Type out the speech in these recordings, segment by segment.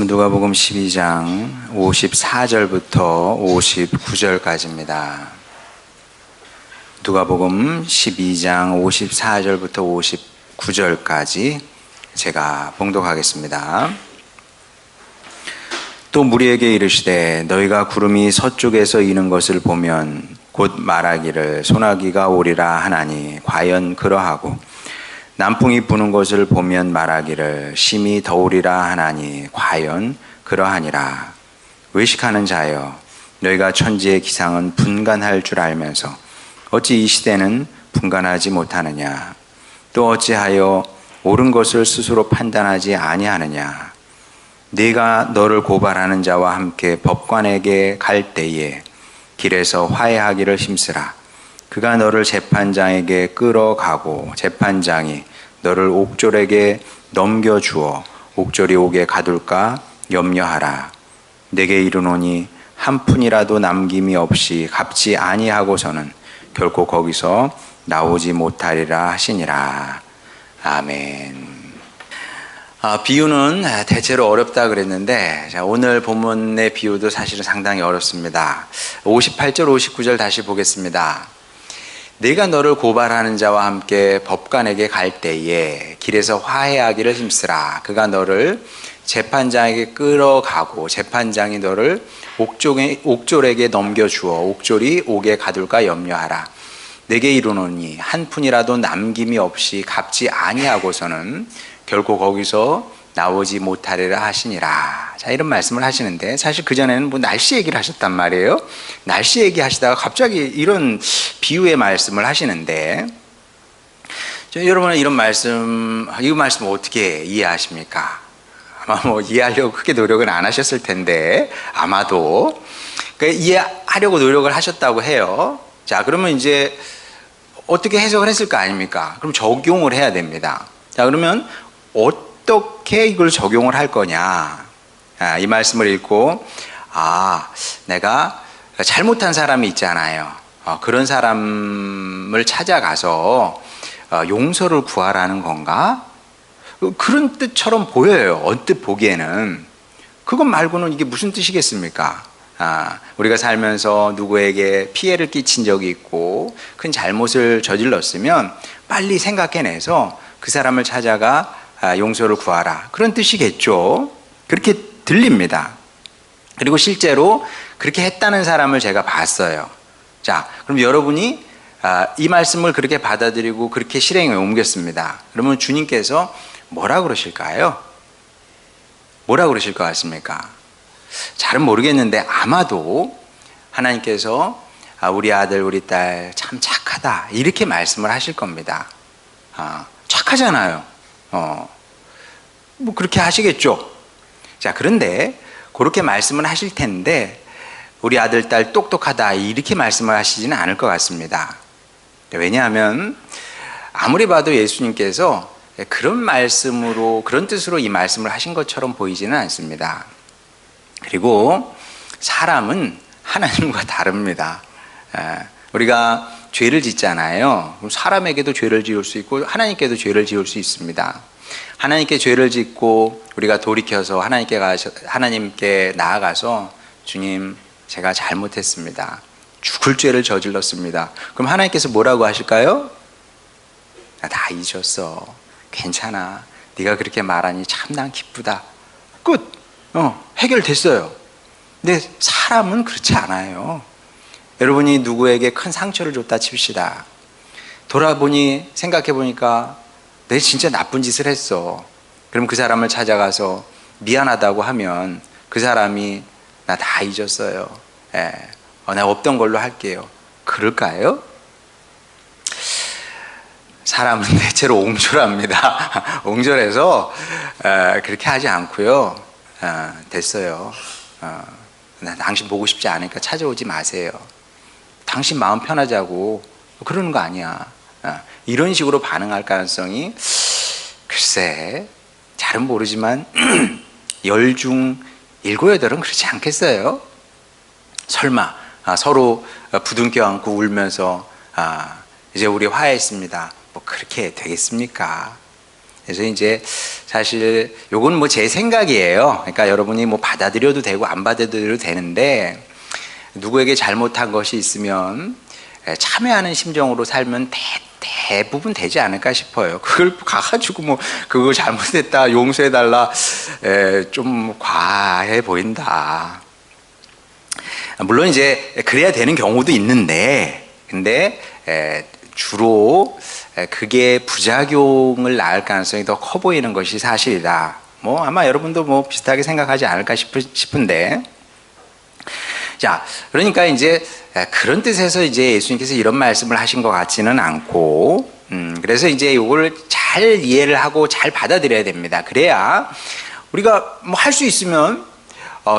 말씀은 누가복음 12장 54절부터 59절까지입니다. 누가복음 12장 54절부터 59절까지 제가 봉독하겠습니다. 또 무리에게 이르시되 너희가 구름이 서쪽에서 이는 것을 보면 곧 말하기를 소나기가 오리라 하나니 과연 그러하고 남풍이 부는 것을 보면 말하기를 심히 더우리라 하나니 과연 그러하니라. 외식하는 자여 너희가 천지의 기상은 분간할 줄 알면서 어찌 이 시대는 분간하지 못하느냐. 또 어찌하여 옳은 것을 스스로 판단하지 아니하느냐. 네가 너를 고발하는 자와 함께 법관에게 갈 때에 길에서 화해하기를 힘쓰라. 그가 너를 재판장에게 끌어가고 재판장이 너를 옥졸에게 넘겨주어 옥졸이 옥에 가둘까 염려하라. 내게 이르노니 한 푼이라도 남김이 없이 갚지 아니하고서는 결코 거기서 나오지 못하리라 하시니라. 아멘. 비유는 대체로 어렵다 그랬는데 오늘 본문의 비유도 사실은 상당히 어렵습니다. 58절 59절 다시 보겠습니다. 네가 너를 고발하는 자와 함께 법관에게 갈 때에 길에서 화해하기를 힘쓰라. 그가 너를 재판장에게 끌어가고 재판장이 너를 옥졸에게 넘겨주어 옥졸이 옥에 가둘까 염려하라. 내게 이르노니 한 푼이라도 남김이 없이 갚지 아니하고서는 결코 거기서 나오지 못하리라 하시니라. 자, 이런 말씀을 하시는데 사실 그전에는 뭐 날씨 얘기를 하셨단 말이에요. 날씨 얘기하시다가 갑자기 이런 비유의 말씀을 하시는데 여러분은 이 말씀 어떻게 이해하십니까? 아마 뭐 이해하려고 크게 노력은 안 하셨을 텐데 아마도 그러니까 이해하려고 노력을 하셨다고 해요. 자, 그러면 이제 어떻게 해석을 했을 거 아닙니까? 그럼 적용을 해야 됩니다. 자, 그러면 어떻게 이걸 적용을 할 거냐? 이 말씀을 읽고 내가 잘못한 사람이 있잖아요. 그런 사람을 찾아가서 용서를 구하라는 건가? 그런 뜻처럼 보여요. 언뜻 보기에는. 그것 말고는 이게 무슨 뜻이겠습니까? 우리가 살면서 누구에게 피해를 끼친 적이 있고 큰 잘못을 저질렀으면 빨리 생각해내서 그 사람을 찾아가 용서를 구하라. 그런 뜻이겠죠. 그렇게 들립니다. 그리고 실제로 그렇게 했다는 사람을 제가 봤어요. 자, 그럼 여러분이 이 말씀을 그렇게 받아들이고 그렇게 실행에 옮겼습니다. 그러면 주님께서 뭐라 그러실까요? 뭐라 그러실 것 같습니까? 잘은 모르겠는데 아마도 하나님께서 우리 아들 우리 딸 참 착하다 이렇게 말씀을 하실 겁니다. 착하잖아요. 뭐 그렇게 하시겠죠. 자, 그런데 그렇게 말씀을 하실 텐데 우리 아들 딸 똑똑하다 이렇게 말씀을 하시지는 않을 것 같습니다. 왜냐하면 아무리 봐도 예수님께서 그런 말씀으로 그런 뜻으로 이 말씀을 하신 것처럼 보이지는 않습니다. 그리고 사람은 하나님과 다릅니다. 우리가 죄를 짓잖아요. 그럼 사람에게도 죄를 지을 수 있고 하나님께도 죄를 지을 수 있습니다. 하나님께 죄를 짓고 우리가 돌이켜서 하나님께 나아가서 주님 제가 잘못했습니다. 죽을 죄를 저질렀습니다. 그럼 하나님께서 뭐라고 하실까요? 다 잊었어. 괜찮아. 네가 그렇게 말하니 참 난 기쁘다. 끝. 해결됐어요. 근데 사람은 그렇지 않아요. 여러분이 누구에게 큰 상처를 줬다 칩시다. 돌아보니 생각해보니까 내가 진짜 나쁜 짓을 했어. 그럼 그 사람을 찾아가서 미안하다고 하면 그 사람이 나 다 잊었어요. 내가 없던 걸로 할게요. 그럴까요? 사람은 대체로 옹졸합니다. 옹졸해서 그렇게 하지 않고요. 됐어요. 나 당신 보고 싶지 않으니까 찾아오지 마세요. 당신 마음 편하자고 그러는 거 아니야. 이런 식으로 반응할 가능성이 글쎄 잘은 모르지만 10중 7, 8은 그렇지 않겠어요? 설마 서로 부둥켜 안고 울면서 이제 우리 화해했습니다. 뭐 그렇게 되겠습니까? 그래서 이제 사실 요건 뭐 제 생각이에요. 그러니까 여러분이 뭐 받아들여도 되고 안 받아들여도 되는데, 누구에게 잘못한 것이 있으면 참여하는 심정으로 살면 대부분 되지 않을까 싶어요. 그걸 가가지고 뭐 그거 잘못했다 용서해달라, 좀 과해 보인다. 물론 이제 그래야 되는 경우도 있는데, 근데 주로 그게 부작용을 낳을 가능성이 더 커 보이는 것이 사실이다. 뭐 아마 여러분도 뭐 비슷하게 생각하지 않을까 싶은데, 자, 그러니까 이제 그런 뜻에서 이제 예수님께서 이런 말씀을 하신 것 같지는 않고, 그래서 이제 이걸 잘 이해를 하고 잘 받아들여야 됩니다. 그래야 우리가 뭐 할 수 있으면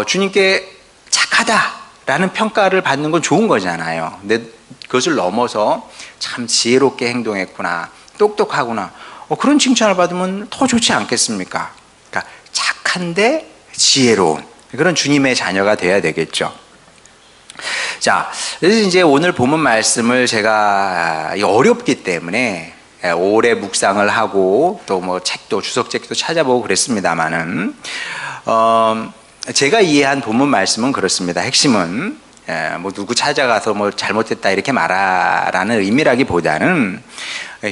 주님께 착하다라는 평가를 받는 건 좋은 거잖아요. 근데 그것을 넘어서 참 지혜롭게 행동했구나, 똑똑하구나, 그런 칭찬을 받으면 더 좋지 않겠습니까? 그러니까 착한데 지혜로운 그런 주님의 자녀가 돼야 되겠죠. 자, 그래서 이제 오늘 본문 말씀을 제가 어렵기 때문에 오래 묵상을 하고 또 뭐 책도 주석책도 찾아보고 그랬습니다만은, 제가 이해한 본문 말씀은 그렇습니다. 핵심은 뭐 누구 찾아가서 뭐 잘못했다 이렇게 말하라는 의미라기보다는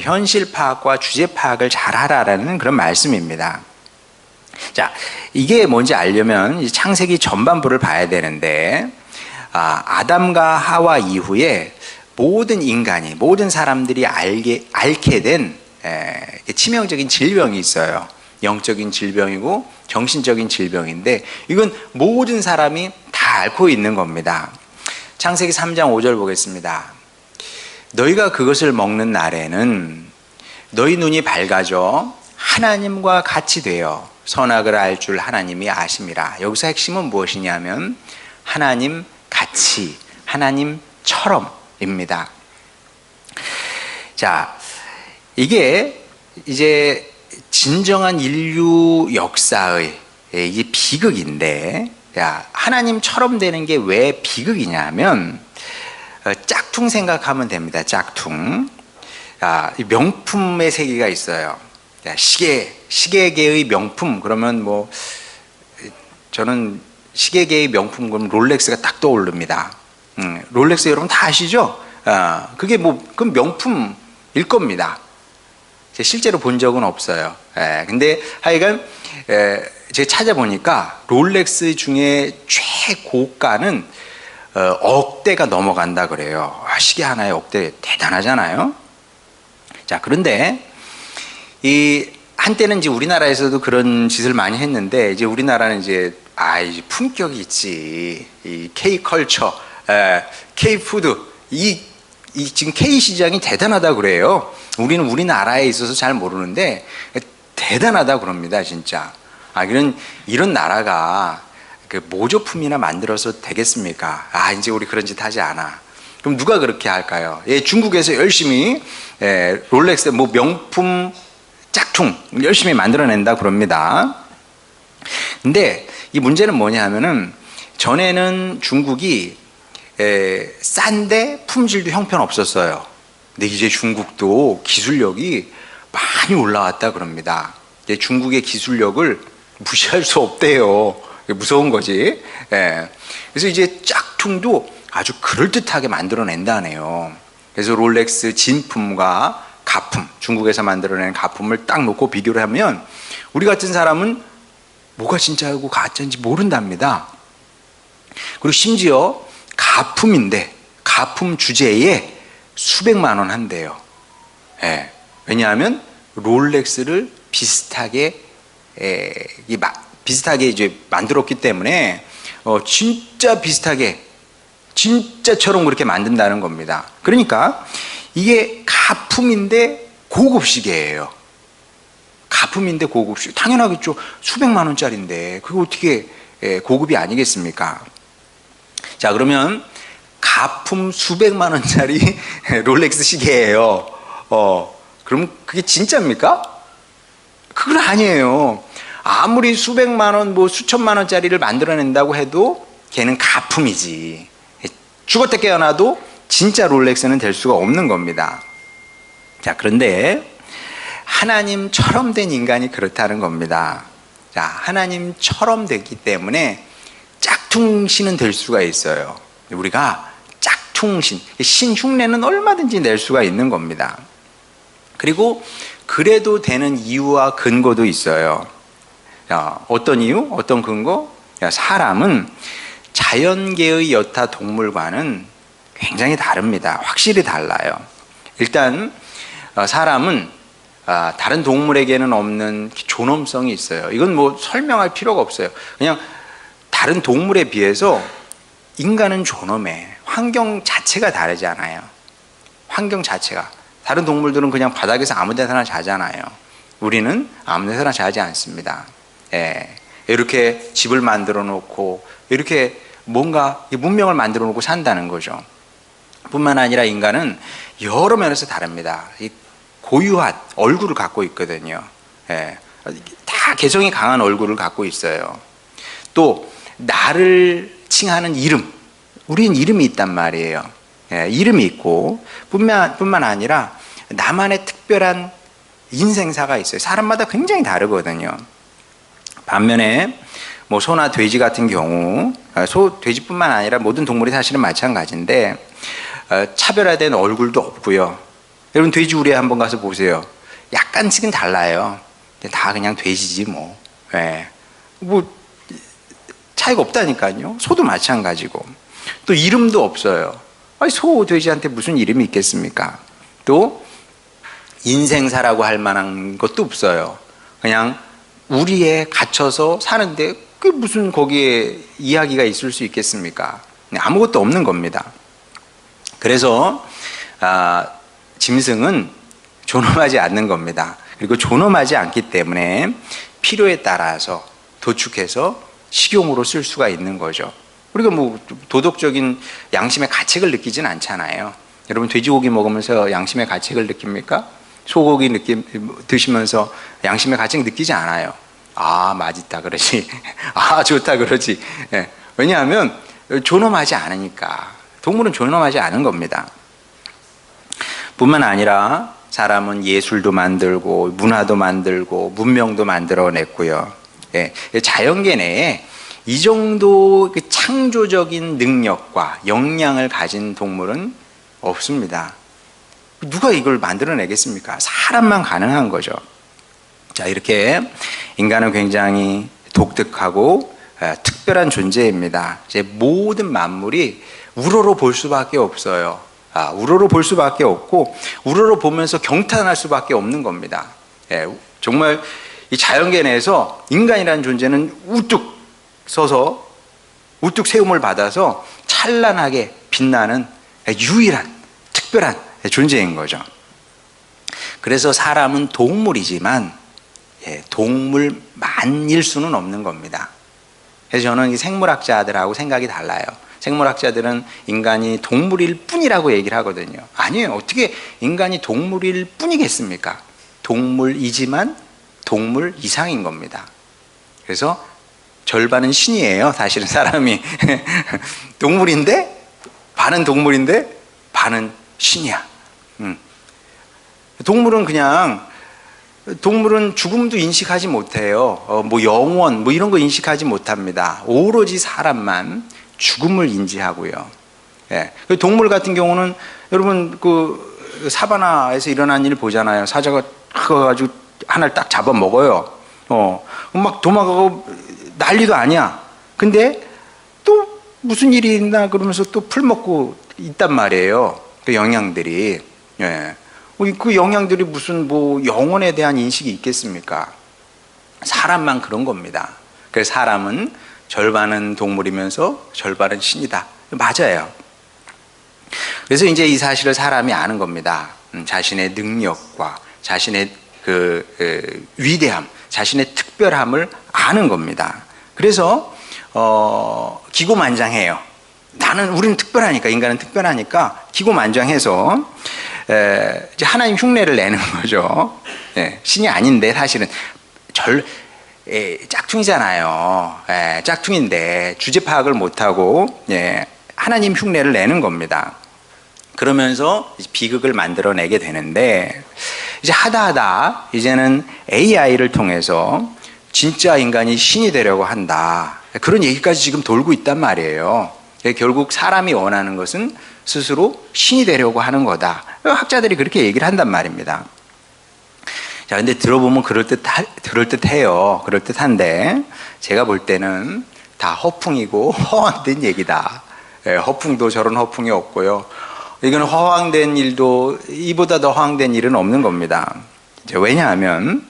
현실 파악과 주제 파악을 잘 하라라는 그런 말씀입니다. 자, 이게 뭔지 알려면 창세기 전반부를 봐야 되는데, 아담과 하와 이후에 모든 인간이, 모든 사람들이 앓게 된 치명적인 질병이 있어요. 영적인 질병이고 정신적인 질병인데, 이건 모든 사람이 다 앓고 있는 겁니다. 창세기 3장 5절 보겠습니다. 너희가 그것을 먹는 날에는 너희 눈이 밝아져 하나님과 같이 되어 선악을 알 줄 하나님이 아심이라. 여기서 핵심은 무엇이냐면 하나님 같이, 하나님처럼입니다. 자, 이게 이제 진정한 인류 역사의 이 비극인데, 하나님처럼 되는 게 왜 비극이냐면, 짝퉁 생각하면 됩니다. 짝퉁. 명품의 세계가 있어요. 시계계의 명품 그러면 뭐 저는 시계계의 명품 그러면 롤렉스가 딱 떠오릅니다. 롤렉스 여러분 다 아시죠? 그게 뭐 그 명품일 겁니다. 실제로 본 적은 없어요. 근데 하여간 제가 찾아보니까 롤렉스 중에 최고가는 억대가 넘어간다 그래요. 시계 하나에 억대 대단하잖아요. 자, 그런데 이 한때는 이제 우리나라에서도 그런 짓을 많이 했는데, 이제 우리나라는 이제 품격이 있지. 이 K컬처, K푸드, 지금 K시장이 대단하다 그래요. 우리는 우리나라에 있어서 잘 모르는데 대단하다 그럽니다, 진짜. 이런 나라가 그 모조품이나 만들어서 되겠습니까? 이제 우리 그런 짓 하지 않아. 그럼 누가 그렇게 할까요? 중국에서 열심히 롤렉스 뭐 명품 짝퉁 열심히 만들어낸다 그럽니다. 근데 이 문제는 뭐냐 하면은, 전에는 중국이 싼데 품질도 형편없었어요. 근데 이제 중국도 기술력이 많이 올라왔다 그럽니다. 중국의 기술력을 무시할 수 없대요. 무서운 거지. 그래서 이제 짝퉁도 아주 그럴듯하게 만들어낸다네요. 그래서 롤렉스 진품과 가품, 중국에서 만들어낸 가품을 딱 놓고 비교를 하면 우리 같은 사람은 뭐가 진짜고 가짜인지 모른답니다. 그리고 심지어 가품인데 가품 주제에 수백만 원 한대요. 왜냐하면 롤렉스를 비슷하게 이제 만들었기 때문에 진짜 비슷하게, 진짜처럼 그렇게 만든다는 겁니다. 그러니까 이게 가품인데 고급시계예요. 가품인데 고급시계, 당연하겠죠. 수백만 원짜리인데 그게 어떻게 고급이 아니겠습니까? 자, 그러면 가품 수백만 원짜리 롤렉스 시계예요. 그럼 그게 진짜입니까? 그건 아니에요. 아무리 수백만 원, 뭐 수천만 원짜리를 만들어낸다고 해도 걔는 가품이지. 죽었다 깨어나도 진짜 롤렉스는 될 수가 없는 겁니다. 자, 그런데 하나님처럼 된 인간이 그렇다는 겁니다. 자, 하나님처럼 됐기 때문에 짝퉁신은 될 수가 있어요. 우리가 짝퉁신, 신 흉내는 얼마든지 낼 수가 있는 겁니다. 그리고 그래도 되는 이유와 근거도 있어요. 자, 어떤 이유? 어떤 근거? 사람은 자연계의 여타 동물과는 굉장히 다릅니다. 확실히 달라요. 일단 사람은 다른 동물에게는 없는 존엄성이 있어요. 이건 뭐 설명할 필요가 없어요. 그냥 다른 동물에 비해서 인간은 존엄해. 환경 자체가 다르잖아요. 환경 자체가. 다른 동물들은 그냥 바닥에서 아무 데서나 자잖아요. 우리는 아무 데서나 자지 않습니다. 예. 이렇게 집을 만들어 놓고 이렇게 뭔가 문명을 만들어 놓고 산다는 거죠. 뿐만 아니라 인간은 여러 면에서 다릅니다. 고유한 얼굴을 갖고 있거든요. 예. 다 개성이 강한 얼굴을 갖고 있어요. 또 나를 칭하는 이름, 우리는 이름이 있단 말이에요. 예, 이름이 있고 뿐만 아니라 나만의 특별한 인생사가 있어요. 사람마다 굉장히 다르거든요. 반면에 뭐 소나 돼지 같은 경우, 돼지뿐만 아니라 모든 동물이 사실은 마찬가지인데 차별화된 얼굴도 없고요. 여러분 돼지우리 한번 가서 보세요. 약간씩은 달라요. 다 그냥 돼지지 뭐. 예. 뭐 차이가 없다니까요. 소도 마찬가지고. 또 이름도 없어요. 아니, 소, 돼지한테 무슨 이름이 있겠습니까? 또 인생사라고 할 만한 것도 없어요. 그냥 우리에 갇혀서 사는데 그게 무슨 거기에 이야기가 있을 수 있겠습니까? 아무것도 없는 겁니다. 그래서 짐승은 존엄하지 않는 겁니다. 그리고 존엄하지 않기 때문에 필요에 따라서 도축해서 식용으로 쓸 수가 있는 거죠. 우리가 뭐 도덕적인 양심의 가책을 느끼진 않잖아요. 여러분 돼지고기 먹으면서 양심의 가책을 느낍니까? 소고기 드시면서 양심의 가책 느끼지 않아요. 아, 맛있다 그러지. 아, 좋다 그러지. 예. 왜냐하면 존엄하지 않으니까. 동물은 존엄하지 않은 겁니다. 뿐만 아니라 사람은 예술도 만들고 문화도 만들고 문명도 만들어냈고요. 예. 자연계 내에 이 정도 창조적인 능력과 역량을 가진 동물은 없습니다. 누가 이걸 만들어내겠습니까? 사람만 가능한 거죠. 자, 이렇게 인간은 굉장히 독특하고 특별한 존재입니다. 이제 모든 만물이 우러러 볼 수밖에 없어요. 우러러 볼 수밖에 없고 우러러 보면서 경탄할 수밖에 없는 겁니다. 예, 정말 이 자연계 내에서 인간이라는 존재는 우뚝 서서 우뚝 세움을 받아서 찬란하게 빛나는 유일한 특별한 존재인 거죠. 그래서 사람은 동물이지만 동물만일 수는 없는 겁니다. 그래서 저는 이 생물학자들하고 생각이 달라요. 생물학자들은 인간이 동물일 뿐이라고 얘기를 하거든요. 아니에요. 어떻게 인간이 동물일 뿐이겠습니까? 동물이지만 동물 이상인 겁니다. 그래서 절반은 신이에요. 사실은 사람이 동물인데 반은 동물인데 반은 신이야. 동물은 죽음도 인식하지 못해요. 뭐 영원 뭐 이런 거 인식하지 못합니다. 오로지 사람만 죽음을 인지하고요. 예. 동물 같은 경우는 여러분 그 사바나에서 일어난 일 보잖아요. 사자가 가가지고 하나를 딱 잡아 먹어요. 막 도망가고 난리도 아니야. 근데 또 무슨 일이 있나 그러면서 또 풀 먹고 있단 말이에요. 그 영양들이. 예. 그 영양들이 무슨 뭐 영혼에 대한 인식이 있겠습니까? 사람만 그런 겁니다. 그래서 사람은 절반은 동물이면서 절반은 신이다. 맞아요. 그래서 이제 이 사실을 사람이 아는 겁니다. 자신의 능력과 자신의 위대함, 자신의 특별함을 아는 겁니다. 그래서 기고만장해요. 우리는 특별하니까, 인간은 특별하니까 기고만장해서 이제 하나님 흉내를 내는 거죠. 신이 아닌데 사실은 짝퉁이잖아요. 짝퉁인데 주제 파악을 못하고 하나님 흉내를 내는 겁니다. 그러면서 비극을 만들어내게 되는데 이제 하다 이제는 AI를 통해서 진짜 인간이 신이 되려고 한다. 그런 얘기까지 지금 돌고 있단 말이에요. 결국 사람이 원하는 것은 스스로 신이 되려고 하는 거다. 학자들이 그렇게 얘기를 한단 말입니다. 자, 근데 들어보면 그럴듯해요. 그럴듯한데, 제가 볼 때는 다 허풍이고 허황된 얘기다. 허풍도 저런 허풍이 없고요. 이건 허황된 일도 이보다 더 허황된 일은 없는 겁니다. 왜냐하면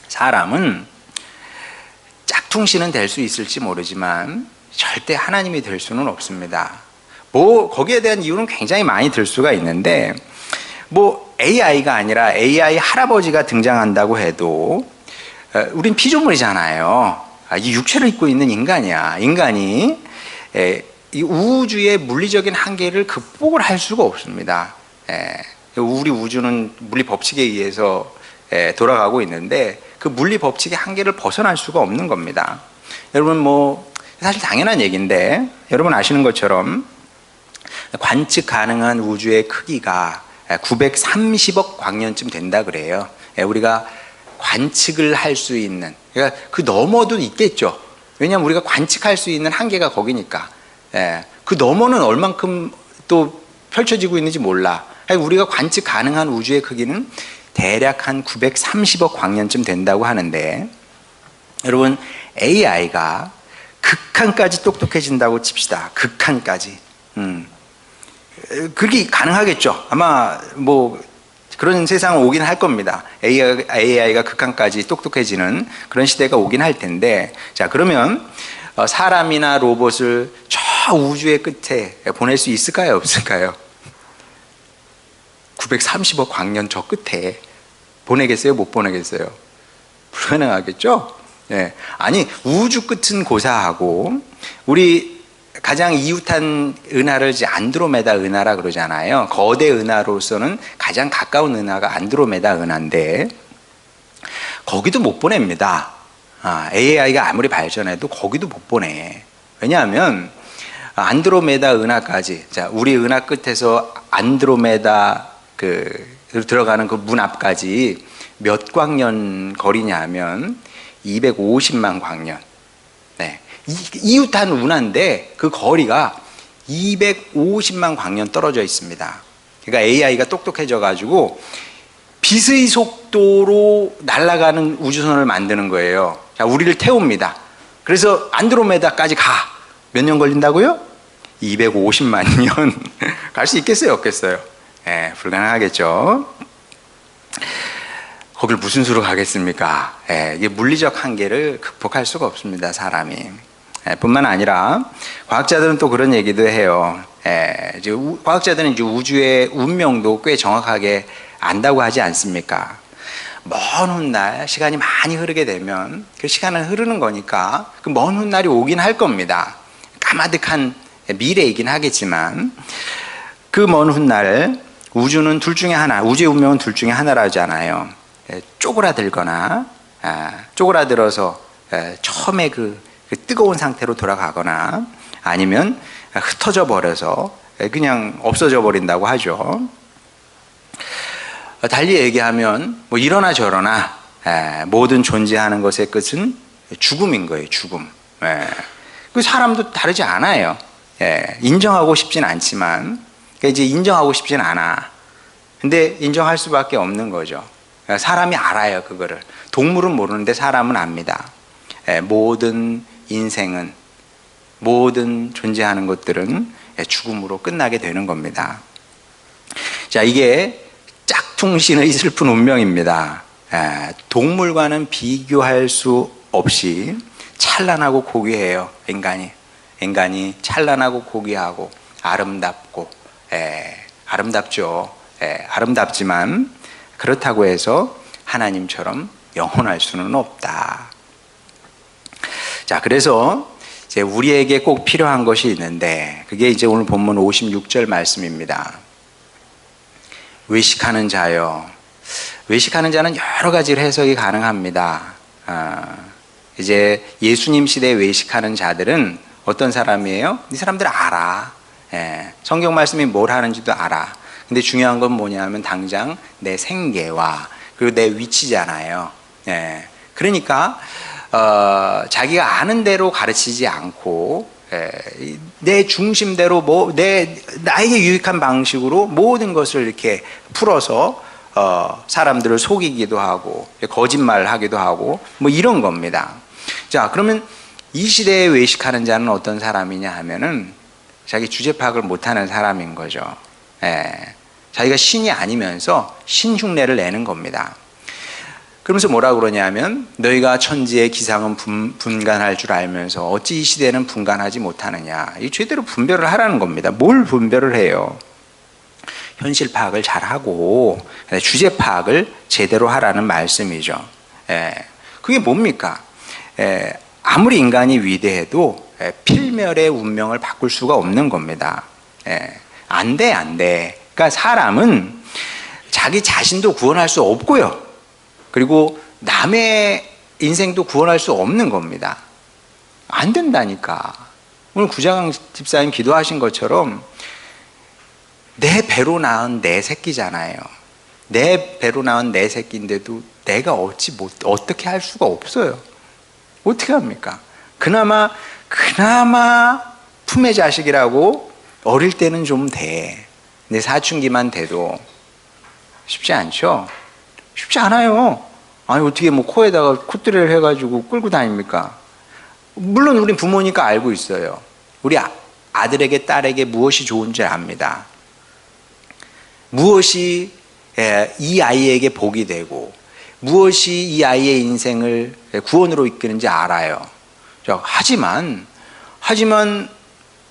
사람은 짝퉁신은 될 수 있을지 모르지만 절대 하나님이 될 수는 없습니다. 거기에 대한 이유는 굉장히 많이 들 수가 있는데, AI가 아니라 AI 할아버지가 등장한다고 해도 우린 피조물이잖아요. 이 육체를 입고 있는 인간이야. 인간이 이 우주의 물리적인 한계를 극복을 할 수가 없습니다. 우리 우주는 물리 법칙에 의해서 돌아가고 있는데 그 물리 법칙의 한계를 벗어날 수가 없는 겁니다. 여러분 사실 당연한 얘기인데, 여러분 아시는 것처럼 관측 가능한 우주의 크기가 930억 광년쯤 된다 그래요. 우리가 관측을 할 수 있는, 그러니까 그 너머도 있겠죠. 왜냐하면 우리가 관측할 수 있는 한계가 거기니까. 그 너머는 얼만큼 또 펼쳐지고 있는지 몰라. 우리가 관측 가능한 우주의 크기는 대략 한 930억 광년쯤 된다고 하는데, 여러분 AI가 극한까지 똑똑해진다고 칩시다. 극한까지. 그렇게 가능하겠죠. 아마 그런 세상은 오긴 할 겁니다. AI가 극한까지 똑똑해지는 그런 시대가 오긴 할 텐데, 자, 그러면 사람이나 로봇을 저 우주의 끝에 보낼 수 있을까요? 없을까요? 930억 광년 저 끝에 보내겠어요? 못 보내겠어요? 불가능하겠죠? 아니, 우주 끝은 고사하고 우리 가장 이웃한 은하를 이제 안드로메다 은하라 그러잖아요. 거대 은하로서는 가장 가까운 은하가 안드로메다 은하인데 거기도 못 보냅니다. AI가 아무리 발전해도 거기도 못 보내. 왜냐하면 안드로메다 은하까지, 자, 우리 은하 끝에서 안드로메다 들어가는 그 문 앞까지 몇 광년 거리냐면 250만 광년. 이웃한 운하인데 그 거리가 250만 광년 떨어져 있습니다. 그러니까 AI가 똑똑해져 가지고 빛의 속도로 날아가는 우주선을 만드는 거예요. 자, 우리를 태웁니다. 그래서 안드로메다까지 가. 몇 년 걸린다고요? 250만 년. 갈 수 있겠어요, 없겠어요? 불가능하겠죠. 거길 무슨 수로 가겠습니까? 이게 물리적 한계를 극복할 수가 없습니다, 사람이. 뿐만 아니라 과학자들은 또 그런 얘기도 해요. 과학자들은 이제 우주의 운명도 꽤 정확하게 안다고 하지 않습니까? 먼 훗날 시간이 많이 흐르게 되면 그 시간은 흐르는 거니까 그 먼 훗날이 오긴 할 겁니다. 까마득한 미래이긴 하겠지만 그 먼 훗날 우주는 둘 중에 하나, 우주의 운명은 둘 중에 하나라잖아요. 쪼그라들거나 쪼그라들어서 처음에 그 뜨거운 상태로 돌아가거나 아니면 흩어져 버려서 그냥 없어져 버린다고 하죠. 달리 얘기하면 이러나 저러나 모든 존재하는 것의 끝은 죽음인 거예요. 죽음. 그 사람도 다르지 않아요. 인정하고 싶진 않지만, 그러니까 이제 인정하고 싶진 않아. 근데 인정할 수밖에 없는 거죠. 사람이 알아요, 그거를. 동물은 모르는데 사람은 압니다. 모든 인생은, 모든 존재하는 것들은 죽음으로 끝나게 되는 겁니다. 자, 이게 짝퉁신의 슬픈 운명입니다. 동물과는 비교할 수 없이 찬란하고 고귀해요, 인간이. 인간이 찬란하고 고귀하고 아름답고, 아름답죠. 아름답지만 그렇다고 해서 하나님처럼 영원할 수는 없다. 자, 그래서 이제 우리에게 꼭 필요한 것이 있는데 그게 이제 오늘 본문 56절 말씀입니다. 외식하는 자요. 외식하는 자는 여러 가지로 해석이 가능합니다. 이제 예수님 시대에 외식하는 자들은 어떤 사람이에요? 이 사람들 알아. 성경 말씀이 뭘 하는지도 알아. 근데 중요한 건 뭐냐면 당장 내 생계와 그리고 내 위치잖아요. 예. 그러니까 자기가 아는 대로 가르치지 않고 내 중심대로 나에게 유익한 방식으로 모든 것을 이렇게 풀어서 사람들을 속이기도 하고 거짓말하기도 하고 뭐 이런 겁니다. 자, 그러면 이 시대에 외식하는 자는 어떤 사람이냐 하면은 자기 주제 파악을 못하는 사람인 거죠. 자기가 신이 아니면서 신 흉내를 내는 겁니다. 그러면서 뭐라 그러냐면 너희가 천지의 기상은 분간할 줄 알면서 어찌 이 시대는 분간하지 못하느냐. 이 제대로 분별을 하라는 겁니다. 뭘 분별을 해요? 현실 파악을 잘하고 주제 파악을 제대로 하라는 말씀이죠. 그게 뭡니까? 아무리 인간이 위대해도 필멸의 운명을 바꿀 수가 없는 겁니다. 안 돼. 그러니까 사람은 자기 자신도 구원할 수 없고요. 그리고 남의 인생도 구원할 수 없는 겁니다. 안 된다니까. 오늘 구자강 집사님 기도하신 것처럼 내 배로 낳은 내 새끼잖아요. 내 배로 낳은 내 새끼인데도 내가 어떻게 할 수가 없어요. 어떻게 합니까? 그나마 품의 자식이라고 어릴 때는 좀 돼. 내 사춘기만 돼도 쉽지 않죠? 쉽지 않아요. 아니 어떻게 뭐 코에다가 콧대를 해가지고 끌고 다닙니까? 물론 우리 부모니까 알고 있어요. 우리 아들에게 딸에게 무엇이 좋은지 압니다. 무엇이 이 아이에게 복이 되고 무엇이 이 아이의 인생을 구원으로 이끄는지 알아요. 하지만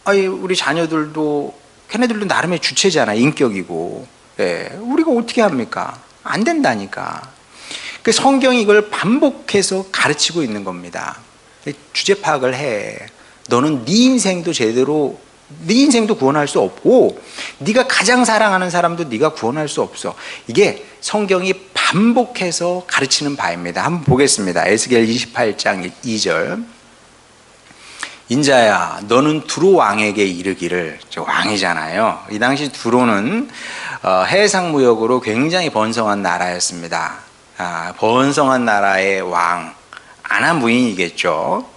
우리 자녀들도 걔네들도 나름의 주체잖아. 인격이고. 우리가 어떻게 합니까? 안 된다니까. 그 성경이 이걸 반복해서 가르치고 있는 겁니다. 주제 파악을 해. 너는 네 인생도 구원할 수 없고 네가 가장 사랑하는 사람도 네가 구원할 수 없어. 이게 성경이 반복해서 가르치는 바입니다. 한번 보겠습니다. 에스겔 28장 2절. 인자야 너는 두로 왕에게 이르기를, 왕이잖아요. 이 당시 두로는 해상무역으로 굉장히 번성한 나라였습니다. 번성한 나라의 왕, 아나무인이겠죠.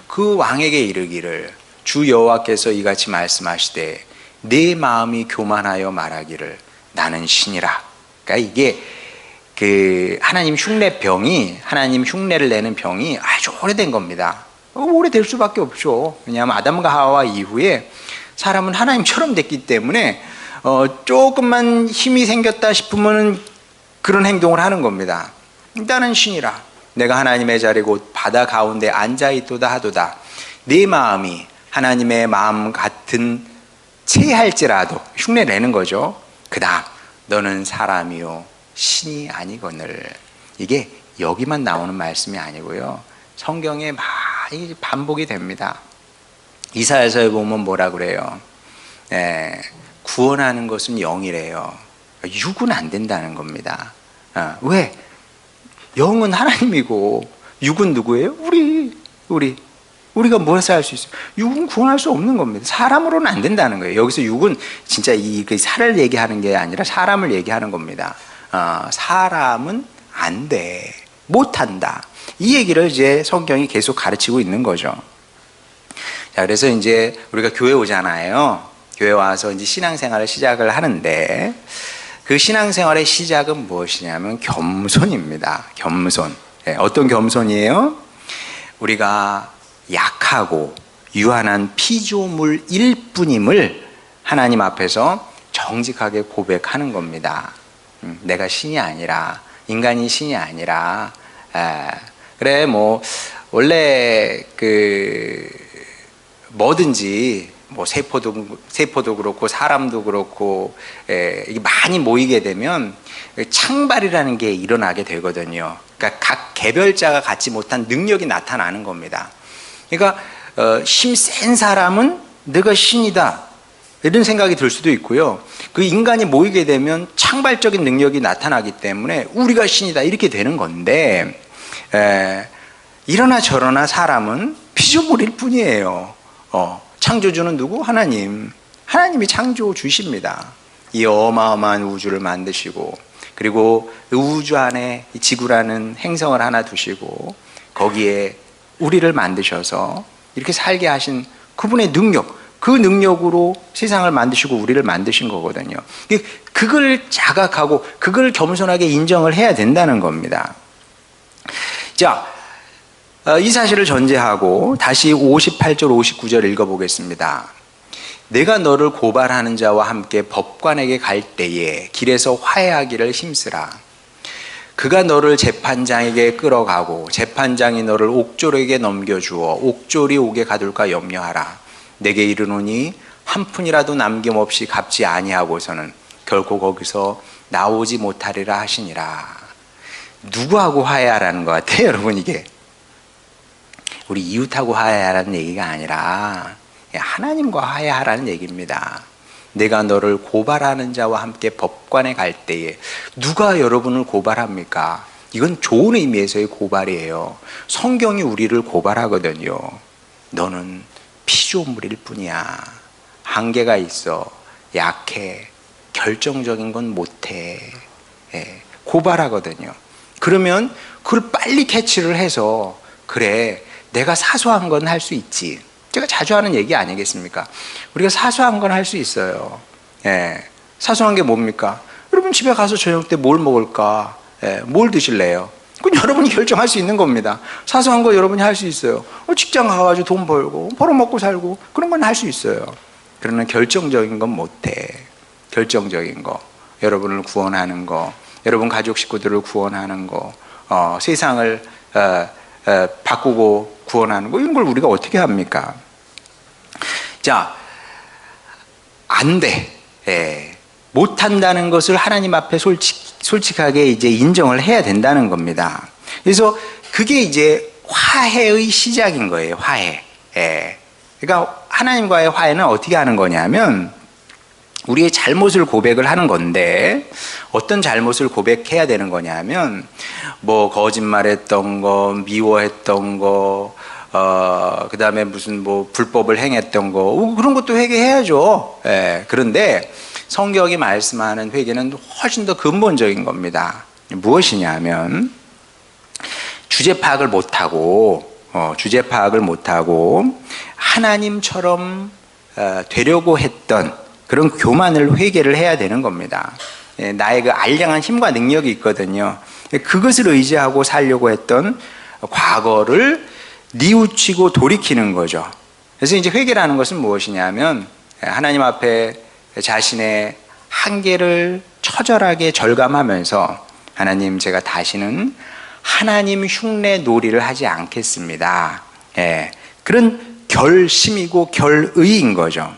그 왕에게 이르기를 주 여호와께서 이같이 말씀하시되 내 마음이 교만하여 말하기를 나는 신이라. 그러니까 이게 하나님 흉내를 내는 병이 아주 오래된 겁니다. 오래될 수밖에 없죠. 왜냐하면 아담과 하와 이후에 사람은 하나님처럼 됐기 때문에 조금만 힘이 생겼다 싶으면 그런 행동을 하는 겁니다. 나는 신이라. 내가 하나님의 자리 곧 바다 가운데 앉아있도다 하도다. 네 마음이 하나님의 마음 같은 체할지라도 흉내내는 거죠. 그다음 너는 사람이요 신이 아니거늘. 이게 여기만 나오는 말씀이 아니고요. 성경에 많이 반복이 됩니다. 이사야서에 보면 뭐라 그래요? 구원하는 것은 영이래요. 육은 안 된다는 겁니다. 왜? 영은 하나님이고 육은 누구예요? 우리가 무엇을 할 수 있어요? 육은 구원할 수 없는 겁니다. 사람으로는 안 된다는 거예요. 여기서 육은 진짜 살을 얘기하는 게 아니라 사람을 얘기하는 겁니다. 사람은 안 돼. 못한다. 이 얘기를 이제 성경이 계속 가르치고 있는 거죠. 자, 그래서 이제 우리가 교회 오잖아요. 교회 와서 이제 신앙생활을 시작을 하는데 그 신앙생활의 시작은 무엇이냐면 겸손입니다. 겸손. 어떤 겸손이에요? 우리가 약하고 유한한 피조물일 뿐임을 하나님 앞에서 정직하게 고백하는 겁니다. 내가 신이 아니라, 인간이 신이 아니라. 그래 뭐 원래 뭐든지 뭐 세포도 그렇고 사람도 그렇고 이게 많이 모이게 되면 창발이라는 게 일어나게 되거든요. 그러니까 각 개별자가 갖지 못한 능력이 나타나는 겁니다. 그러니까 힘 센 사람은 내가 신이다 이런 생각이 들 수도 있고요. 그 인간이 모이게 되면 창발적인 능력이 나타나기 때문에 우리가 신이다 이렇게 되는 건데 이러나 저러나 사람은 피조물일 뿐이에요. 창조주는 누구? 하나님이 창조주십니다. 이 어마어마한 우주를 만드시고, 그리고 그 우주 안에 이 지구라는 행성을 하나 두시고 거기에 우리를 만드셔서 이렇게 살게 하신 그분의 능력, 그 능력으로 세상을 만드시고 우리를 만드신 거거든요. 그걸 자각하고 그걸 겸손하게 인정을 해야 된다는 겁니다. 자, 이 사실을 전제하고 다시 58절 59절 읽어보겠습니다. 내가 너를 고발하는 자와 함께 법관에게 갈 때에 길에서 화해하기를 힘쓰라. 그가 너를 재판장에게 끌어가고 재판장이 너를 옥졸에게 넘겨주어 옥졸이 옥에 가둘까 염려하라. 내게 이르노니 한 푼이라도 남김없이 갚지 아니하고서는 결코 거기서 나오지 못하리라 하시니라. 누구하고 화해하라는 것 같아요, 여러분? 이게 우리 이웃하고 화해하라는 얘기가 아니라 하나님과 화해하라는 얘기입니다. 내가 너를 고발하는 자와 함께 법관에 갈 때에 누가 여러분을 고발합니까? 이건 좋은 의미에서의 고발이에요. 성경이 우리를 고발하거든요. 너는 피조물일 뿐이야. 한계가 있어. 약해. 결정적인 건 못해. 고발하거든요. 그러면 그걸 빨리 캐치를 해서 그래, 내가 사소한 건 할 수 있지. 제가 자주 하는 얘기 아니겠습니까? 우리가 사소한 건 할 수 있어요. 사소한 게 뭡니까? 여러분 집에 가서 저녁 때 뭘 먹을까? 뭘 드실래요? 그건 여러분이 결정할 수 있는 겁니다. 사소한 거 여러분이 할 수 있어요. 직장 가가지고 돈 벌고 벌어먹고 살고 그런 건 할 수 있어요. 그러나 결정적인 건 못해. 결정적인 거, 여러분을 구원하는 거, 여러분 가족 식구들을 구원하는 거, 세상을 바꾸고 구원하는 거, 이런 걸 우리가 어떻게 합니까? 자, 안 돼. 못한다는 것을 하나님 앞에 솔직하게 이제 인정을 해야 된다는 겁니다. 그래서 그게 이제 화해의 시작인 거예요. 화해. 그러니까 하나님과의 화해는 어떻게 하는 거냐면 우리의 잘못을 고백을 하는 건데, 어떤 잘못을 고백해야 되는 거냐면 뭐 거짓말했던 거, 미워했던 거, 그 다음에 무슨 뭐 불법을 행했던 거, 그런 것도 회개해야죠. 그런데 성경이 말씀하는 회개는 훨씬 더 근본적인 겁니다. 무엇이냐면 주제 파악을 못하고 하나님처럼 되려고 했던 그런 교만을 회개를 해야 되는 겁니다. 나의 그 알량한 힘과 능력이 있거든요. 그것을 의지하고 살려고 했던 과거를 뉘우치고 돌이키는 거죠. 그래서 이제 회개라는 것은 무엇이냐면 하나님 앞에 자신의 한계를 처절하게 절감하면서 하나님, 제가 다시는 하나님 흉내 놀이를 하지 않겠습니다. 그런 결심이고 결의인 거죠.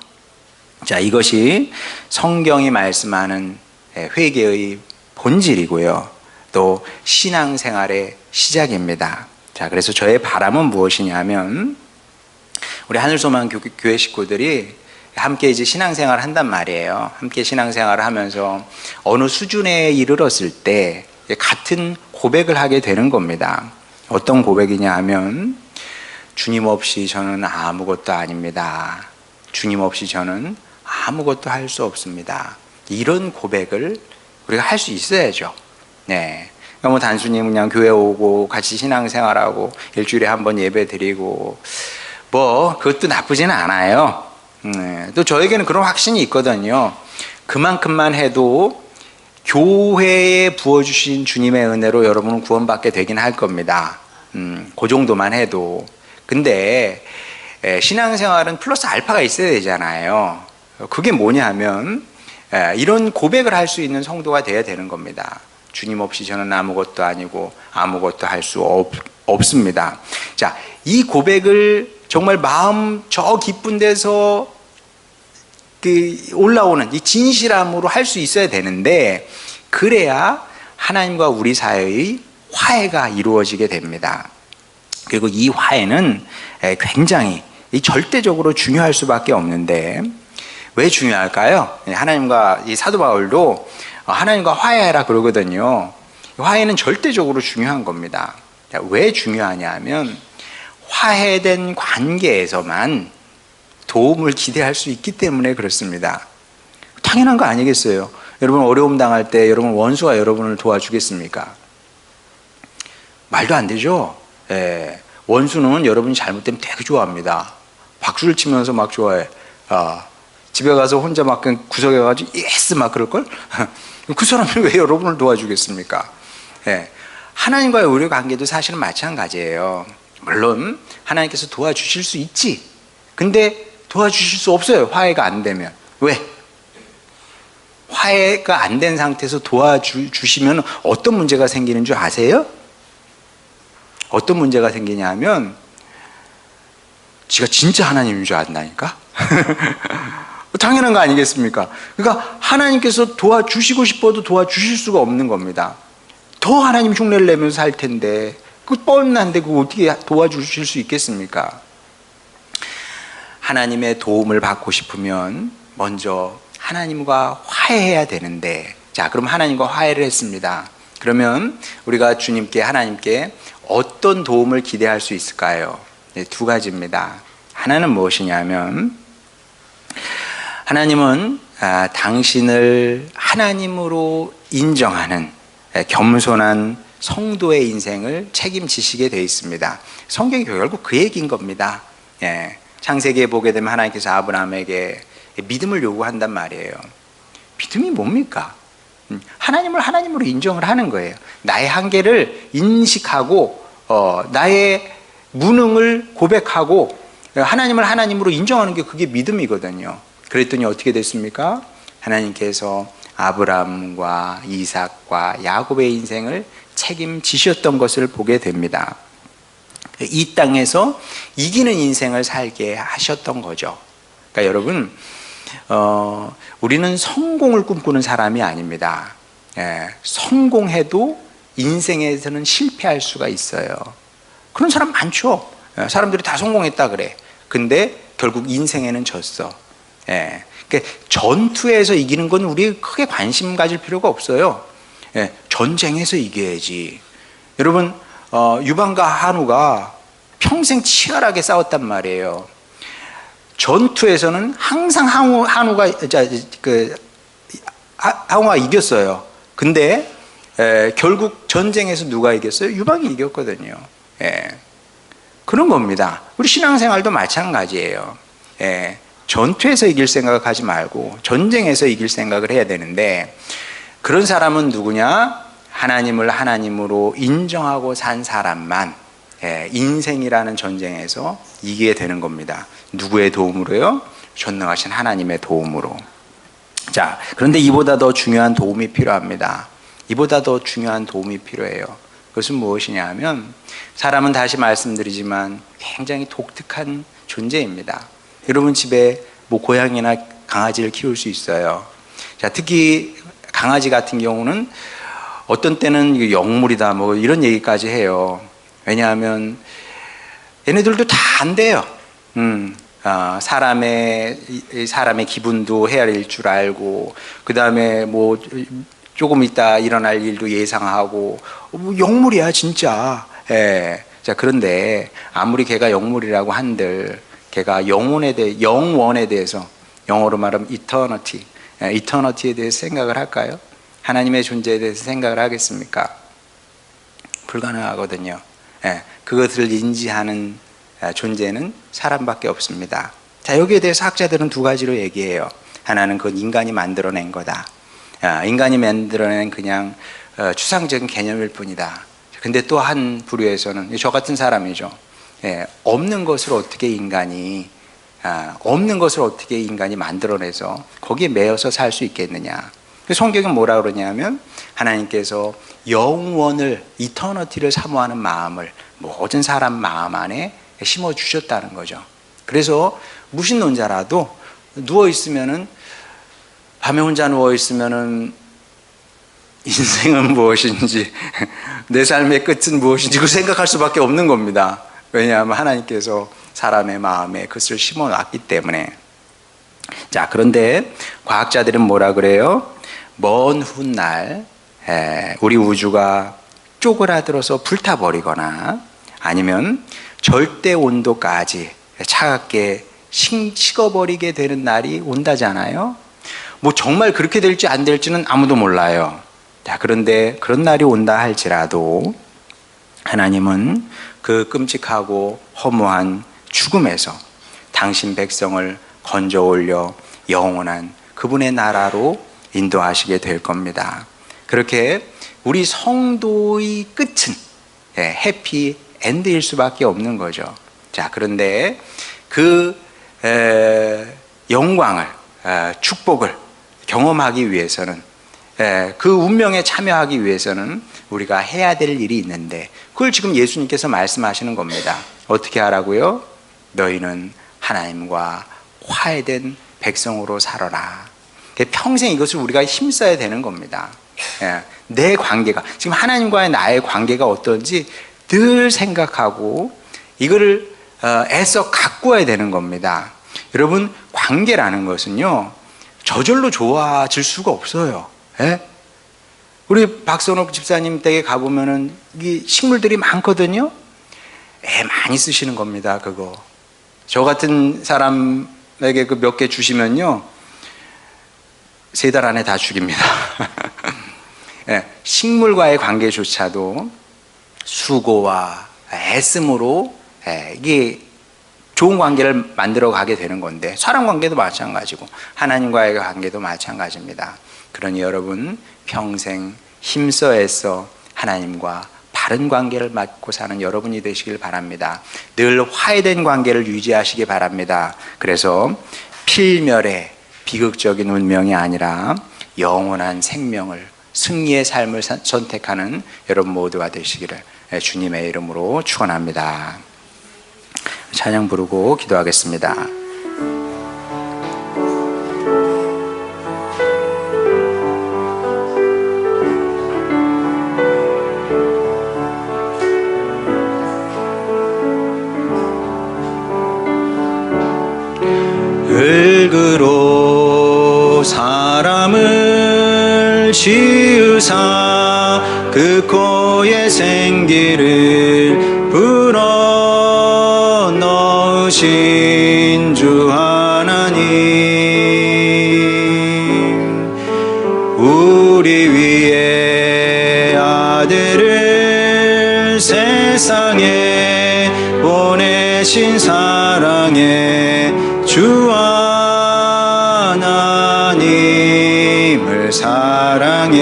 자, 이것이 성경이 말씀하는 회개의 본질이고요. 또 신앙생활의 시작입니다. 자, 그래서 저의 바람은 무엇이냐면 우리 하늘소망 교회 식구들이 함께 이제 신앙생활을 한단 말이에요. 함께 신앙생활을 하면서 어느 수준에 이르렀을 때 같은 고백을 하게 되는 겁니다. 어떤 고백이냐 하면 주님 없이 저는 아무것도 아닙니다. 주님 없이 저는 아무것도 할 수 없습니다. 이런 고백을 우리가 할 수 있어야죠. 그러니까 뭐 단순히 그냥 교회 오고 같이 신앙생활하고 일주일에 한 번 예배 드리고 뭐 그것도 나쁘지는 않아요. 또 저에게는 그런 확신이 있거든요. 그만큼만 해도 교회에 부어주신 주님의 은혜로 여러분은 구원받게 되긴 할 겁니다. 그 정도만 해도. 근데 신앙생활은 플러스 알파가 있어야 되잖아요. 그게 뭐냐 하면 이런 고백을 할 수 있는 성도가 돼야 되는 겁니다. 주님 없이 저는 아무것도 아니고 아무것도 할 수 없습니다. 자, 이 고백을 정말 마음 저 깊은 데서 올라오는 이 진실함으로 할 수 있어야 되는데, 그래야 하나님과 우리 사이의 화해가 이루어지게 됩니다. 그리고 이 화해는 굉장히 절대적으로 중요할 수밖에 없는데, 왜 중요할까요? 하나님과 이 사도 바울도 하나님과 화해하라 그러거든요. 화해는 절대적으로 중요한 겁니다. 왜 중요하냐 하면 화해된 관계에서만 도움을 기대할 수 있기 때문에 그렇습니다. 당연한 거 아니겠어요? 여러분 어려움 당할 때 여러분 원수가 여러분을 도와주겠습니까? 말도 안 되죠. 예. 원수는 여러분이 잘못되면 되게 좋아합니다. 박수를 치면서 막 좋아해. 집에 가서 혼자 막 구석에 가지고 예스 막 그럴걸? 그 사람이 왜 여러분을 도와주겠습니까? 예. 하나님과의 우리 관계도 사실은 마찬가지예요. 물론 하나님께서 도와주실 수 있지. 근데 도와주실 수 없어요. 화해가 안 되면. 왜? 화해가 안 된 상태에서 도와주시면 어떤 문제가 생기는 줄 아세요? 어떤 문제가 생기냐 하면 지가 진짜 하나님인 줄 안다니까? 당연한 거 아니겠습니까? 그러니까 하나님께서 도와주시고 싶어도 도와주실 수가 없는 겁니다. 더 하나님 흉내를 내면서 살 텐데 그 뻔한데 그거 어떻게 도와주실 수 있겠습니까? 하나님의 도움을 받고 싶으면 먼저 하나님과 화해해야 되는데, 자, 그럼 하나님과 화해를 했습니다. 그러면 우리가 주님께, 하나님께 어떤 도움을 기대할 수 있을까요? 네, 두 가지입니다. 하나는 무엇이냐면, 하나님은 당신을 하나님으로 인정하는 겸손한 성도의 인생을 책임지시게 되어 있습니다. 성경이 결국 그 얘기인 겁니다. 예. 창세기에 보게 되면 하나님께서 아브라함에게 믿음을 요구한단 말이에요. 믿음이 뭡니까? 하나님을 하나님으로 인정을 하는 거예요. 나의 한계를 인식하고 나의 무능을 고백하고 하나님을 하나님으로 인정하는 게 그게 믿음이거든요. 그랬더니 어떻게 됐습니까? 하나님께서 아브라함과 이삭과 야곱의 인생을 책임지셨던 것을 보게 됩니다. 이 땅에서 이기는 인생을 살게 하셨던 거죠. 그러니까 여러분, 우리는 성공을 꿈꾸는 사람이 아닙니다. 성공해도 인생에서는 실패할 수가 있어요. 그런 사람 많죠. 사람들이 다 성공했다 그래. 근데 결국 인생에는 졌어. 그러니까 전투에서 이기는 건 우리 크게 관심 가질 필요가 없어요. 전쟁에서 이겨야지. 여러분, 유방과 한우가 평생 치열하게 싸웠단 말이에요. 전투에서는 항상 한우가 이겼어요. 근데 결국 전쟁에서 누가 이겼어요? 유방이 이겼거든요. 그런 겁니다. 우리 신앙생활도 마찬가지예요. 전투에서 이길 생각을 하지 말고 전쟁에서 이길 생각을 해야 되는데, 그런 사람은 누구냐? 하나님을 하나님으로 인정하고 산 사람만 인생이라는 전쟁에서 이기게 되는 겁니다. 누구의 도움으로요? 전능하신 하나님의 도움으로. 자, 그런데 이보다 더 중요한 도움이 필요합니다. 이보다 더 중요한 도움이 필요해요. 그것은 무엇이냐 하면, 사람은 다시 말씀드리지만 굉장히 독특한 존재입니다. 여러분 집에 뭐 고양이나 강아지를 키울 수 있어요. 자, 특히 강아지 같은 경우는 어떤 때는 영물이다 뭐 이런 얘기까지 해요. 왜냐하면 얘네들도 다 안 돼요. 사람의 기분도 헤아릴 줄 알고, 그 다음에 뭐 조금 있다 일어날 일도 예상하고, 뭐 영물이야 진짜. 자, 그런데 아무리 걔가 영물이라고 한들 걔가 영원에 대해서, 영어로 말하면 이터니티에 대해서 생각을 할까요? 하나님의 존재에 대해서 생각을 하겠습니까? 불가능하거든요. 그것을 인지하는 존재는 사람밖에 없습니다. 자, 여기에 대해서 학자들은 두 가지로 얘기해요. 하나는 그건 인간이 만들어낸 거다. 인간이 만들어낸 그냥 추상적인 개념일 뿐이다. 근데 또 한 부류에서는 저 같은 사람이죠. 없는 것을 어떻게 인간이 만들어내서 거기에 매여서 살 수 있겠느냐. 성경은 뭐라 그러냐면, 하나님께서 영원을, 이터너티를 사모하는 마음을 모든 사람 마음 안에 심어주셨다는 거죠. 그래서 무신론자라도 누워있으면은, 밤에 혼자 누워있으면은 인생은 무엇인지, 내 삶의 끝은 무엇인지 그 생각할 수밖에 없는 겁니다. 왜냐하면 하나님께서 사람의 마음에 그것을 심어놨기 때문에. 자, 그런데 과학자들은 뭐라 그래요? 먼 훗날 우리 우주가 쪼그라들어서 불타버리거나 아니면 절대 온도까지 차갑게 식어버리게 되는 날이 온다잖아요. 뭐 정말 그렇게 될지 안 될지는 아무도 몰라요. 자, 그런데 그런 날이 온다 할지라도 하나님은 그 끔찍하고 허무한 죽음에서 당신 백성을 건져 올려 영원한 그분의 나라로 인도하시게 될 겁니다. 그렇게 우리 성도의 끝은 해피 엔드일 수밖에 없는 거죠. 자, 그런데 그 영광을, 축복을 경험하기 위해서는, 그 운명에 참여하기 위해서는 우리가 해야 될 일이 있는데, 그걸 지금 예수님께서 말씀하시는 겁니다. 어떻게 하라고요? 너희는 하나님과 화해된 백성으로 살아라. 평생 이것을 우리가 힘써야 되는 겁니다. 내 관계가, 지금 하나님과의 나의 관계가 어떤지 늘 생각하고 이거를 애써 가꾸어야 되는 겁니다. 여러분, 관계라는 것은요, 저절로 좋아질 수가 없어요. 우리 박선옥 집사님 댁에 가보면은 이 식물들이 많거든요. 애 많이 쓰시는 겁니다, 그거. 저 같은 사람에게 그 몇 개 주시면요, 3달 안에 다 죽입니다. 식물과의 관계조차도 수고와 애씀으로 이게 좋은 관계를 만들어 가게 되는 건데, 사람 관계도 마찬가지고 하나님과의 관계도 마찬가지입니다. 그러니 여러분, 평생 힘써 애써 하나님과 바른 관계를 맺고 사는 여러분이 되시길 바랍니다. 늘 화해된 관계를 유지하시기 바랍니다. 그래서 필멸의 비극적인 운명이 아니라 영원한 생명을, 승리의 삶을 선택하는 여러분 모두가 되시기를 주님의 이름으로 축원합니다. 찬양 부르고 기도하겠습니다. 흙으로 사람을 지으사 그 코에 생기를 불어 넣으신 주 하나님, 우리 위에 아들을 세상에 보내신 사랑의 주 하나님을 사랑해.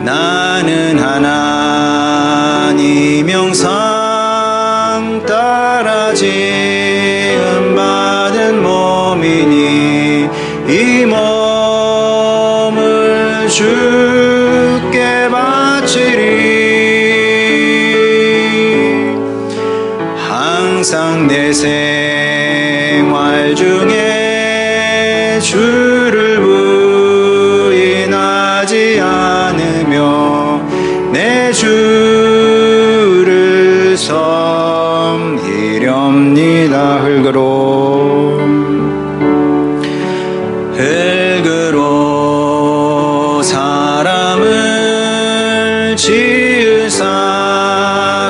나는 하나님 형상 따라 지음받은 몸이니 이 몸을 주께 바치리. 항상 내 생활 중에 주를 부인하지 않으며 내 주를 섬기렵니다. 흙으로 사람을 지으사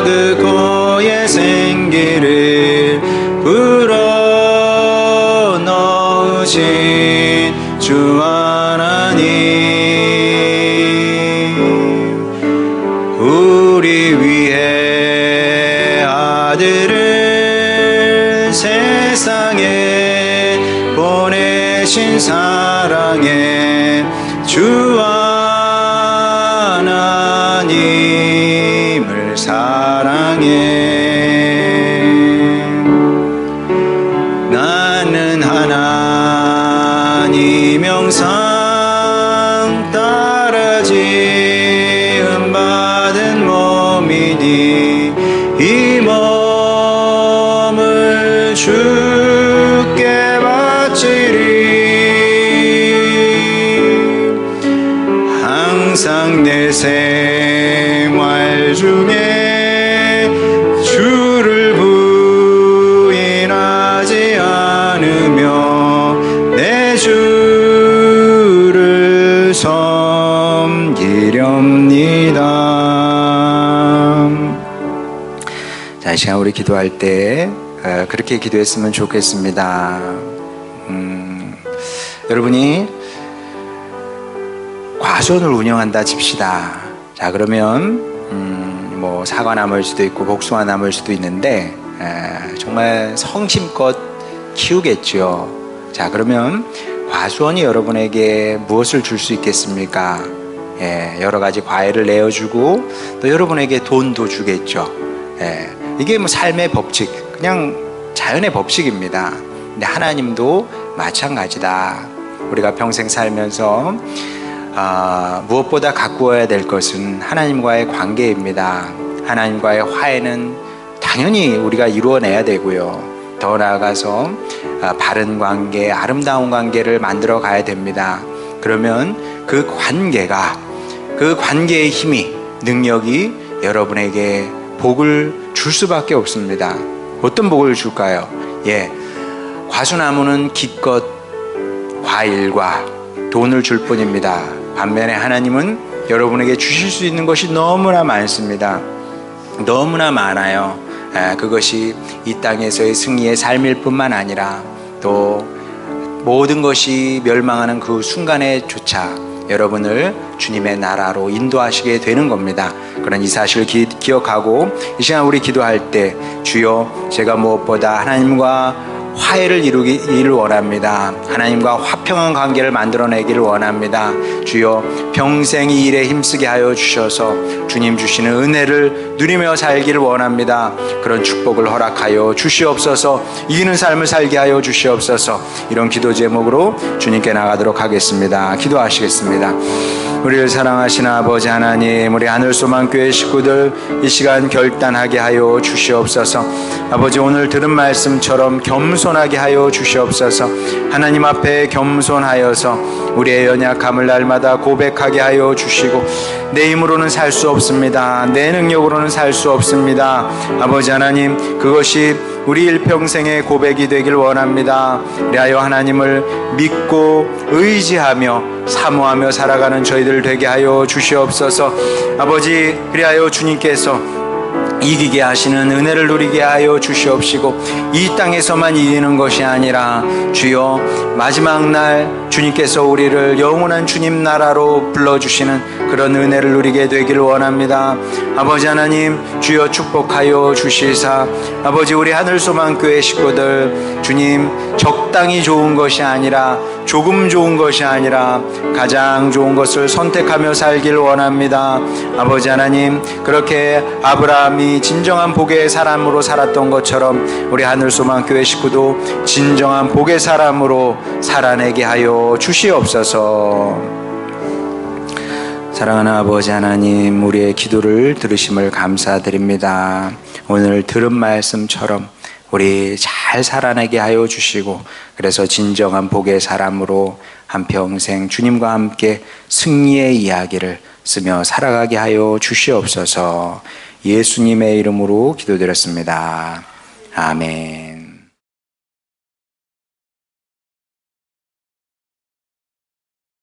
그 코에 생기를 불어 넣으신 주 하나님, 우리 위해 아들을 세상에 보내신 사랑의 주 하나님을 사랑해. 나는 하나님 형상 따라 지음받은 몸이니 이 몸을 주께 바치리. 항상 내 생활 중에 주를 부인하지 않으며 내 주를 섬기렵니다. 자, 이 시간 우리 기도할 때 그렇게 기도했으면 좋겠습니다. 여러분이 과수원을 운영한다 칩시다. 자, 그러면 뭐 사과나무일 수도 있고 복숭아나무일 수도 있는데 정말 성심껏 키우겠죠. 자, 그러면 과수원이 여러분에게 무엇을 줄 수 있겠습니까? 여러 가지 과일을 내어주고 또 여러분에게 돈도 주겠죠. 이게 뭐 삶의 법칙, 그냥 자연의 법칙입니다. 근데 하나님도 마찬가지다. 우리가 평생 살면서 무엇보다 가꾸어야 될 것은 하나님과의 관계입니다. 하나님과의 화해는 당연히 우리가 이루어내야 되고요. 더 나아가서 바른 관계, 아름다운 관계를 만들어 가야 됩니다. 그러면 그 관계의 힘이, 능력이 여러분에게 복을 줄 수밖에 없습니다. 어떤 복을 줄까요? 과수나무는 기껏 과일과 돈을 줄 뿐입니다. 반면에 하나님은 여러분에게 주실 수 있는 것이 너무나 많습니다. 너무나 많아요. 그것이 이 땅에서의 승리의 삶일 뿐만 아니라 또 모든 것이 멸망하는 그 순간에조차 여러분을 주님의 나라로 인도하시게 되는 겁니다. 그런 이 사실을 기억하고 이 시간 우리 기도할 때, 주여, 제가 무엇보다 하나님과 화해를 이루기를 원합니다. 하나님과 화평한 관계를 만들어내기를 원합니다. 주여, 평생 이 일에 힘쓰게 하여 주셔서 주님 주시는 은혜를 누리며 살기를 원합니다. 그런 축복을 허락하여 주시옵소서. 이기는 삶을 살게 하여 주시옵소서. 이런 기도 제목으로 주님께 나가도록 하겠습니다. 기도하시겠습니다. 우리를 사랑하시는 아버지 하나님, 우리 하늘소망교회 식구들 이 시간 결단하게 하여 주시옵소서. 아버지, 오늘 들은 말씀처럼 겸손하게 하여 주시옵소서. 하나님 앞에 겸손하여서 우리의 연약함을 날마다 고백하게 하여 주시고, 내 힘으로는 살 수 없습니다. 내 능력으로는 살 수 없습니다. 아버지 하나님, 그것이 우리 일평생의 고백이 되길 원합니다. 그리하여 하나님을 믿고 의지하며 사모하며 살아가는 저희들 되게 하여 주시옵소서. 아버지, 그리하여 주님께서 이기게 하시는 은혜를 누리게 하여 주시옵시고, 이 땅에서만 이기는 것이 아니라 주여, 마지막 날 주님께서 우리를 영원한 주님 나라로 불러주시는 그런 은혜를 누리게 되기를 원합니다. 아버지 하나님, 주여 축복하여 주시사, 아버지, 우리 하늘소망교회 식구들, 주님, 적당히 좋은 것이 아니라, 조금 좋은 것이 아니라 가장 좋은 것을 선택하며 살기를 원합니다. 아버지 하나님, 그렇게 아브라함이 진정한 복의 사람으로 살았던 것처럼 우리 하늘소망교회 식구도 진정한 복의 사람으로 살아내게 하여 주시옵소서. 사랑하는 아버지 하나님, 우리의 기도를 들으심을 감사드립니다. 오늘 들은 말씀처럼 우리 잘 살아내게 하여 주시고, 그래서 진정한 복의 사람으로 한평생 주님과 함께 승리의 이야기를 쓰며 살아가게 하여 주시옵소서. 예수님의 이름으로 기도드렸습니다. 아멘.